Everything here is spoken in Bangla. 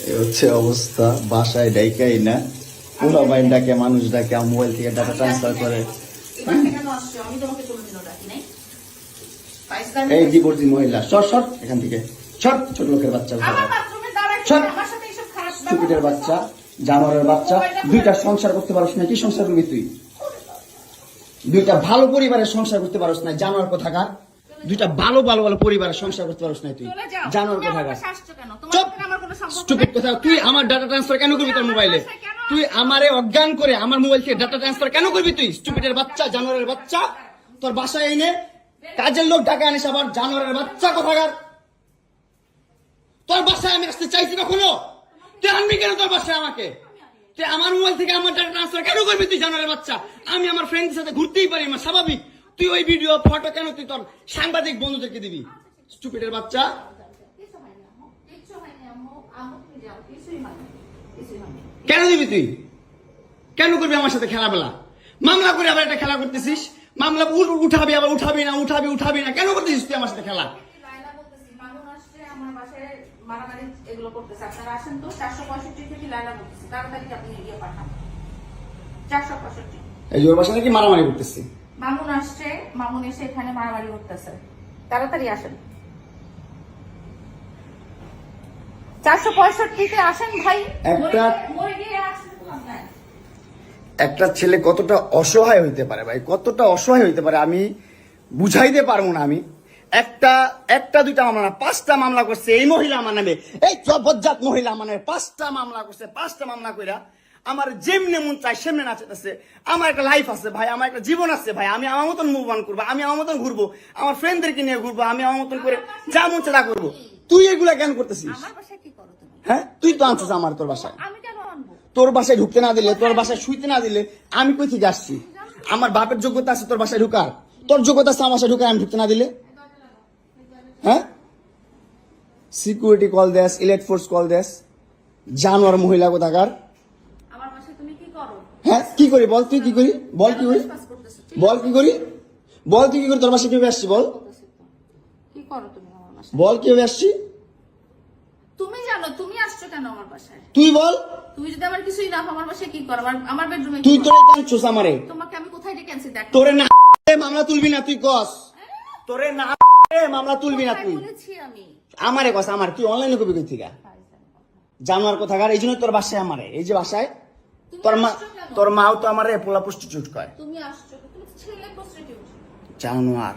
এই হচ্ছে অবস্থা, বাসায় ডাইকাই না, পুরো বাইন ডাকে, মানুষ ডাকে, মোবাইল থেকে ডাটা ট্রান্সফার করে। এই ডিভোর্সি মহিলা, সর সর এখান থেকে, সর, ছোট লোকের বাচ্চা, স্টুপিডের বাচ্চা, জানোয়ারের বাচ্চা। দুইটা সংসার করতে পারছ না, কি সংসার করবি তুই? দুইটা ভালো পরিবারের সংসার করতে পারছ না, জানোয়ার কোথাকার। দুইটা ভালো ভালো ভালো পরিবারের সংসার করতে পারছ না তুই, জানোয়ার কোথাকার। স্টুপিড কথা, তুই আমার ডাটা ট্রান্সফার কেন করবি তোর মোবাইলে? তুই আমারে অজ্ঞান করে আমার মোবাইল থেকে ডাটা ট্রান্সফার কেন করবি তুই? স্টুপিডের বাচ্চা, জানোয়ারের বাচ্চা। তোর বাসায় এনে কাজের লোক ঢাকা আনিস, আবার জানোয়ারের বাচ্চা কোথাকার। তোর বাসায় আমি আসতে চাইছি কখনো? তুই আনবি কেন তোর বাসায় আমাকে? তুই আমার মোবাইল থেকে আমার ডাটা ট্রান্সফার কেন করবি তুই, জানোয়ারের বাচ্চা? আমি আমার ফ্রেন্ডের সাথে ঘুরতেই পারি, আমার স্বাভাবিক। তুই ওই ভিডিও ফটো কেন তুই তোর সাংবাদিক বন্ধুদেরকে দিবি? স্টুপিডের বাচ্চা। কেন দিবি তুই? কেন করবি আমার সাথে খেলাবেলা? মামলা করে আবার একটা খেলা করতেছিস, মামলা উঠাবি, আবার উঠাবি না, উঠাবি না, কেন করতেছিস তুই আমার সাথে খেলা? এই ওর বাসা নাকি মারামারি করতেছি। মামুন আসছে, মামুন এসে এখানে মারামারি করতেছে, তাড়াতাড়ি আসেন। 465-তে আসেন ভাই। একটা ছেলে কতটা অসহায় হইতে পারে ভাই, কতটা অসহায় হইতে পারে আমি বুঝাইতে পারবো না। আমি একটা দুইটা মামলা না, 5টা মামলা করছে এই মহিলা আমার নামে, এই জবজ্জাত মহিলা আমার নামে 5টা মামলা করছে। 5টা মামলা কইরা আমার যেমনে মন চাই সেমনে নাচতেছে। আমার একটা লাইফ আছে ভাই, আমার একটা জীবন আছে ভাই, আমি আমার মতন মুভ অন করবো, আমি আমার মতন ঘুরবো, আমার ফ্রেন্ডদেরকে নিয়ে ঘুরবো, আমি আমার মতন করে যা মন চাই তা করবো। তুই এগুলা কেন করতেছিস? হ্যাঁ, তুই তো আনছিস আমার তোর বাসায়। তোর বাসায় ঢুকতে না দিলে, তোর বাসায় শুইতে না দিলে আমি কই থেকে আসছি? আমার বাপের যোগ্যতা আছে তোর বাসায় ঢুকার? তোর যোগ্যতা আছে আমার বাসায় ঢুকার, আমি ঢুকতে না দিলে? হ্যাঁ, সিকিউরিটি কল দেস, ইলেট ফোর্স কল দেস, জানোয়ার মহিলা কোথাকার। হ্যাঁ, কি করি বল? তুই কি করি বল? কি করি বল? কি করি বল? তুই কি করি? তোর বাসায় কিভাবে আসছি বল? বল কিভাবে আসছি? তুমি জানো তুমি আসছো কেন আমার বাসায়? তুই বল। তুমি যদি আমার কিছুই না আমার বাসায় কি করো? আমার বেডরুমে তুই তোরে কেন চুস আমারে? তোমাকে আমি কোথায় ডেকে আনছি দেখ। তোরে না মামলা তুলবি না তুই কস? তোরে না মামলা তুলবি না তুই? বলেছি আমি। আমারে কস, আমার তুই অনলাইনে কবি কই থেকে? জানোয়ার কোথাকার। এই জন্য তোর বাসায় আমারে, এই যে বাসায় তোর মাও তো আমারে পোলা প্রস্টিটিউট কয়। তুমি আসছো, তুমি ছেলে প্রস্টিটিউট জানোয়ার।